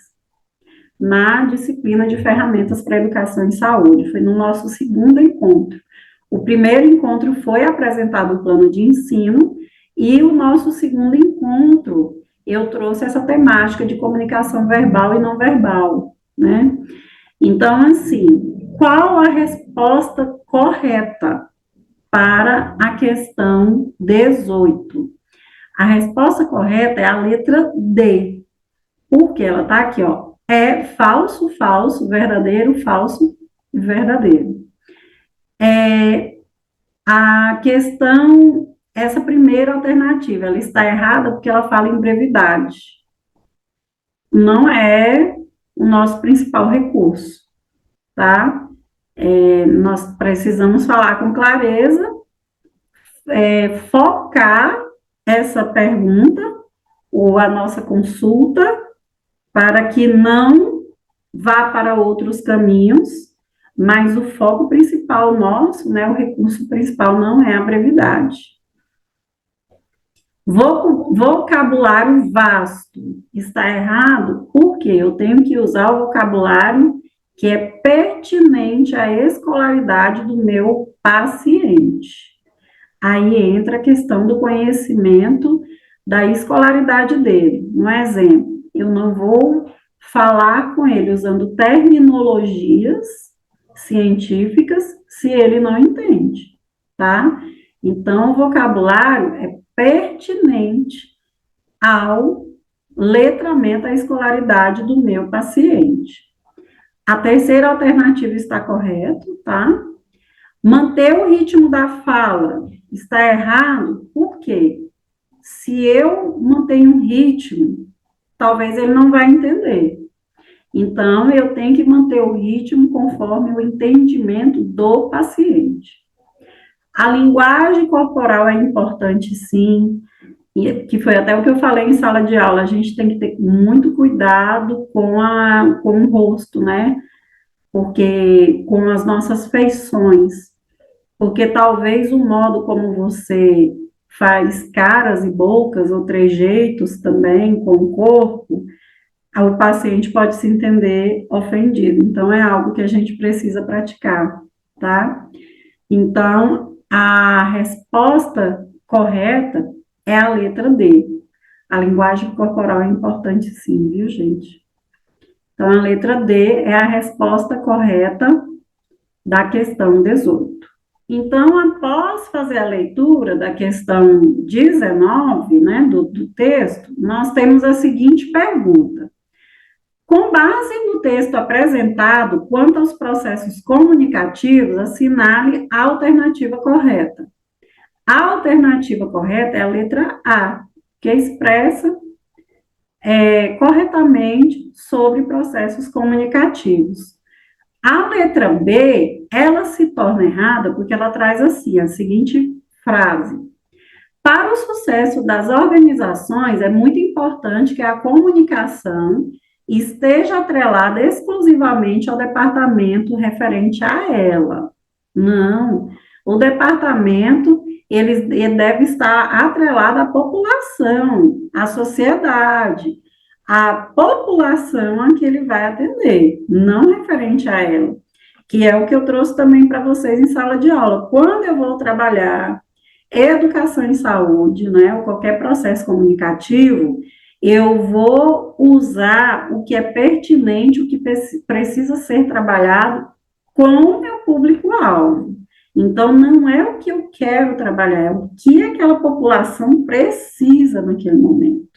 na disciplina de ferramentas para educação em saúde. Foi no nosso segundo encontro. O primeiro encontro foi apresentado o plano de ensino e o nosso segundo encontro eu trouxe essa temática de comunicação verbal e não verbal, né? Então, assim, qual a resposta correta para a questão 18? A resposta correta é a letra D, porque ela está aqui, ó, é falso, falso, verdadeiro, falso, verdadeiro. A questão, essa primeira alternativa, ela está errada porque ela fala em brevidade. Não é o nosso principal recurso, tá? Nós precisamos falar com clareza, focar essa pergunta ou a nossa consulta para que não vá para outros caminhos, mas o foco principal nosso, né, o recurso principal não é a brevidade. Vocabulário vasto está errado porque eu tenho que usar o vocabulário que é pertinente à escolaridade do meu paciente. Aí entra a questão do conhecimento da escolaridade dele. Um exemplo, eu não vou falar com ele usando terminologias científicas se ele não entende, tá? Então, o vocabulário é pertinente ao letramento, à escolaridade do meu paciente. A terceira alternativa está correta, tá? Manter o ritmo da fala está errado, por quê? Se eu mantenho um ritmo, talvez ele não vai entender. Então, eu tenho que manter o ritmo conforme o entendimento do paciente. A linguagem corporal é importante, sim, que foi até o que eu falei em sala de aula, a gente tem que ter muito cuidado com o rosto, né? Porque com as nossas feições, porque talvez o modo como você faz caras e bocas ou trejeitos também com o corpo, o paciente pode se entender ofendido. Então, é algo que a gente precisa praticar, tá? Então, a resposta correta é a letra D. A linguagem corporal é importante sim, viu, gente? Então, a letra D é a resposta correta da questão 18. Então, após fazer a leitura da questão 19, né, do texto, nós temos a seguinte pergunta. Com base no texto apresentado, quanto aos processos comunicativos, assinale a alternativa correta. A alternativa correta é a letra A, que expressa corretamente sobre processos comunicativos. A letra B, ela se torna errada porque ela traz assim a seguinte frase: para o sucesso das organizações, é muito importante que a comunicação esteja atrelada exclusivamente ao departamento referente a ela. Não, o departamento ele deve estar atrelado à população, à sociedade, à população a que ele vai atender, não referente a ela, que é o que eu trouxe também para vocês em sala de aula. Quando eu vou trabalhar educação em saúde, né, ou qualquer processo comunicativo, eu vou usar o que é pertinente, o que precisa ser trabalhado com o meu público-alvo. Então, não é o que eu quero trabalhar, é o que aquela população precisa naquele momento.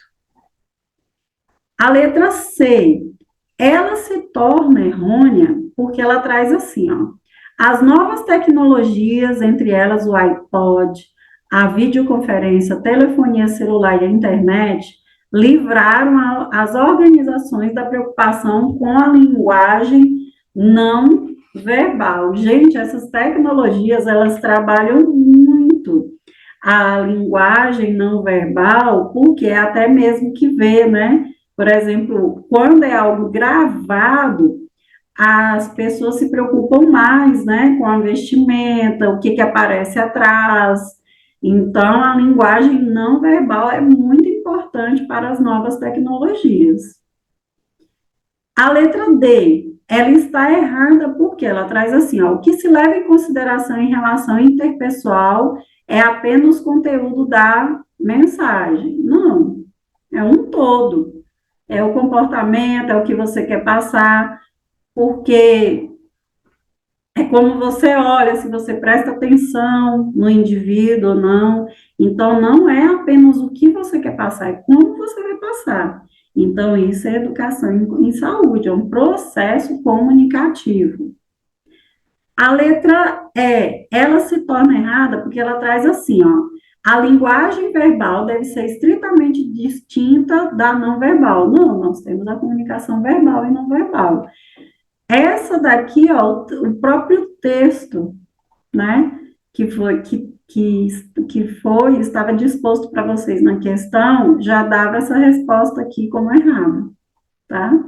A letra C, ela se torna errônea porque ela traz assim, ó, as novas tecnologias, entre elas o iPod, a videoconferência, a telefonia celular e a internet, livraram as organizações da preocupação com a linguagem não verbal. Gente, essas tecnologias, elas trabalham muito a linguagem não verbal, porque é até mesmo que vê, né? Por exemplo, quando é algo gravado, as pessoas se preocupam mais, né, com a vestimenta, o que que aparece atrás. Então, a linguagem não verbal é muito importante para as novas tecnologias. A letra D, ela está errada porque ela traz assim, ó, o que se leva em consideração em relação interpessoal é apenas o conteúdo da mensagem. Não, é um todo. É o comportamento, é o que você quer passar, porque é como você olha, se você presta atenção no indivíduo ou não. Então, não é apenas o que você quer passar, é como você vai passar. Então, isso é educação em saúde, é um processo comunicativo. A letra E, ela se torna errada porque ela traz assim, ó, a linguagem verbal deve ser estritamente distinta da não verbal. Não, nós temos a comunicação verbal e não verbal. Essa daqui, ó, o próprio texto, né, estava disposto para vocês na questão, já dava essa resposta aqui como errada, tá?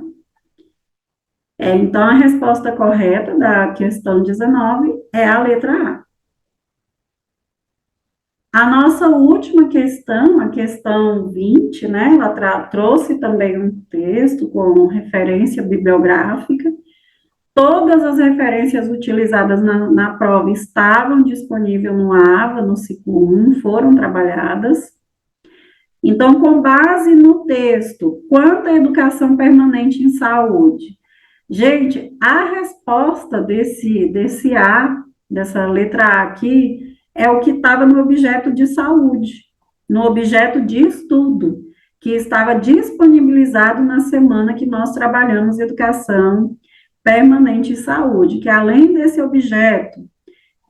Então, a resposta correta da questão 19 é a letra A. A nossa última questão, a questão 20, né, ela trouxe também um texto com referência bibliográfica. Todas as referências utilizadas na prova estavam disponíveis no AVA, no ciclo 1, foram trabalhadas. Então, com base no texto, quanto à educação permanente em saúde? Gente, a resposta desse A, dessa letra A aqui, é o que estava no objeto de saúde, no objeto de estudo, que estava disponibilizado na semana que nós trabalhamos educação permanente em saúde, que além desse objeto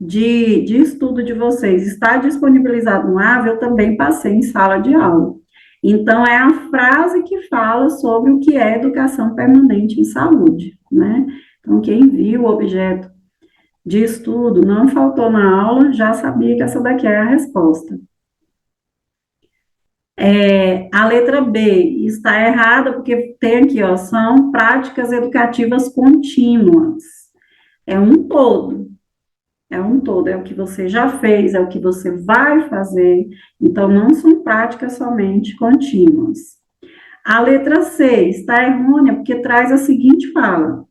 de estudo de vocês estar disponibilizado no AVE, eu também passei em sala de aula. Então, é a frase que fala sobre o que é educação permanente em saúde, né? Então, quem viu o objeto de estudo, não faltou na aula, já sabia que essa daqui é a resposta. A letra B está errada, porque tem aqui, ó, são práticas educativas contínuas. É um todo. É um todo, é o que você já fez, é o que você vai fazer. Então, não são práticas somente contínuas. A letra C está errônea porque traz a seguinte fala: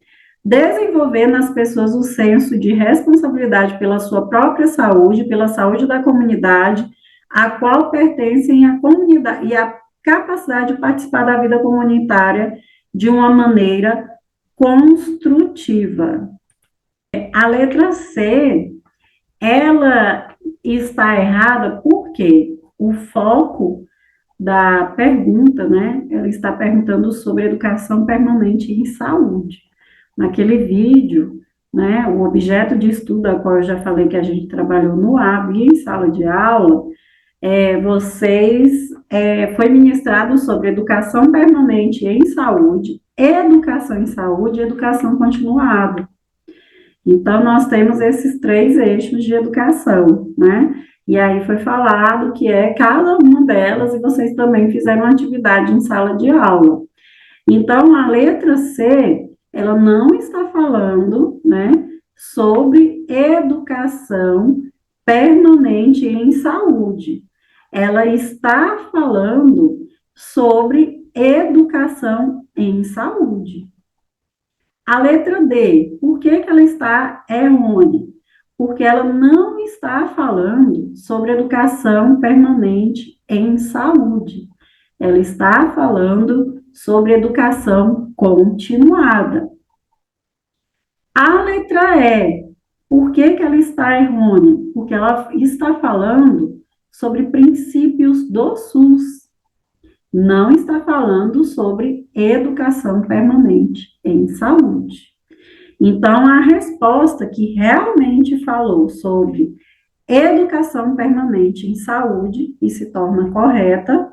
desenvolver nas pessoas o senso de responsabilidade pela sua própria saúde, pela saúde da comunidade, a qual pertencem a comunidade e a capacidade de participar da vida comunitária de uma maneira construtiva. A letra C, ela está errada porque o foco da pergunta, né? Ela está perguntando sobre educação permanente em saúde. Naquele vídeo, né, o objeto de estudo, a qual eu já falei que a gente trabalhou no AB e em sala de aula, foi ministrado sobre educação permanente em saúde, educação em saúde e educação continuada. Então, nós temos esses três eixos de educação, né? E aí foi falado que é cada uma delas, e vocês também fizeram uma atividade em sala de aula. Então, a letra C, ela não está falando, né, sobre educação permanente em saúde. Ela está falando sobre educação em saúde. A letra D, por que ela está errônea? Porque ela não está falando sobre educação permanente em saúde. Ela está falando sobre educação continuada. A letra E, por que ela está errônea? Porque ela está falando sobre princípios do SUS. Não está falando sobre educação permanente em saúde. Então, a resposta que realmente falou sobre educação permanente em saúde e se torna correta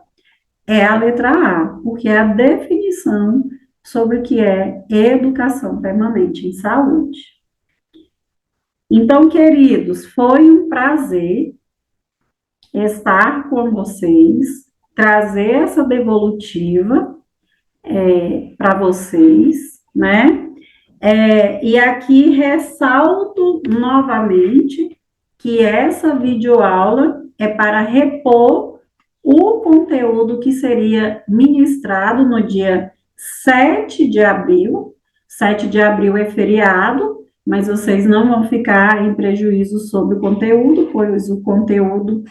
é a letra A, porque é a definição sobre o que é educação permanente em saúde. Então, queridos, foi um prazer estar com vocês, trazer essa devolutiva para vocês, né? E aqui ressalto novamente que essa videoaula é para repor o conteúdo que seria ministrado no dia 7 de abril. 7 de abril é feriado, mas vocês não vão ficar em prejuízo sobre o conteúdo, pois o conteúdo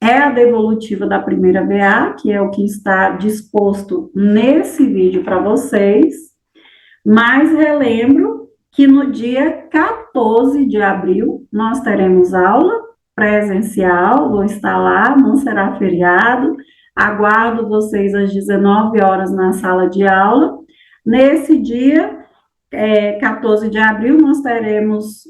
é a devolutiva da primeira VA, que é o que está disposto nesse vídeo para vocês. Mas relembro que no dia 14 de abril nós teremos aula presencial, vou estar lá, não será feriado. Aguardo vocês às 19 horas na sala de aula. Nesse dia, 14 de abril, nós teremos,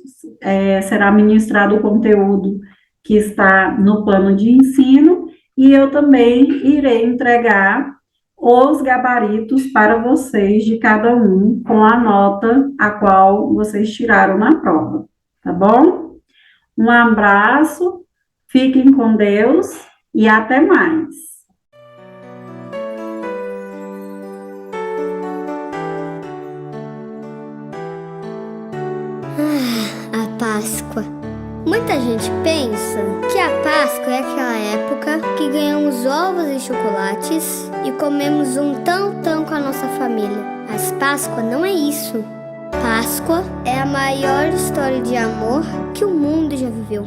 será ministrado o conteúdo que está no plano de ensino, e eu também irei entregar os gabaritos para vocês de cada um, com a nota a qual vocês tiraram na prova, tá bom? Um abraço, fiquem com Deus e até mais. A Páscoa. Muita gente pensa que a Páscoa é aquela época que ganhamos ovos e chocolates e comemos um tão com a nossa família. Mas Páscoa não é isso. Páscoa é a maior história de amor que o mundo já viveu.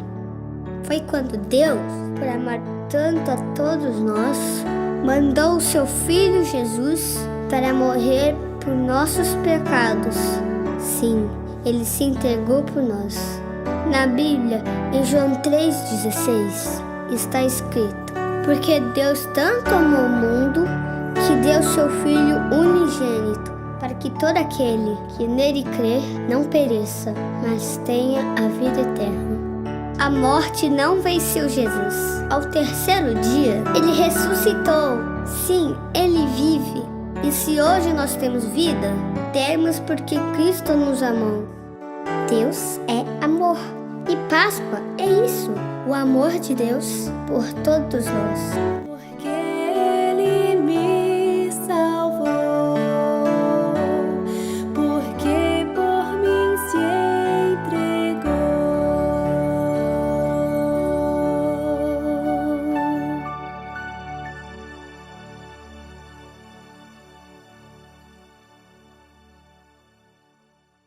Foi quando Deus, por amar tanto a todos nós, mandou o seu Filho Jesus para morrer por nossos pecados. Sim, ele se entregou por nós. Na Bíblia, em João 3,16, está escrito: porque Deus tanto amou o mundo, que deu seu Filho unigênito, para que todo aquele que nele crer não pereça, mas tenha a vida eterna. A morte não venceu Jesus. Ao terceiro dia, ele ressuscitou. Sim, ele vive. E se hoje nós temos vida, temos porque Cristo nos amou. Deus é amor. E Páscoa é isso, o amor de Deus por todos nós.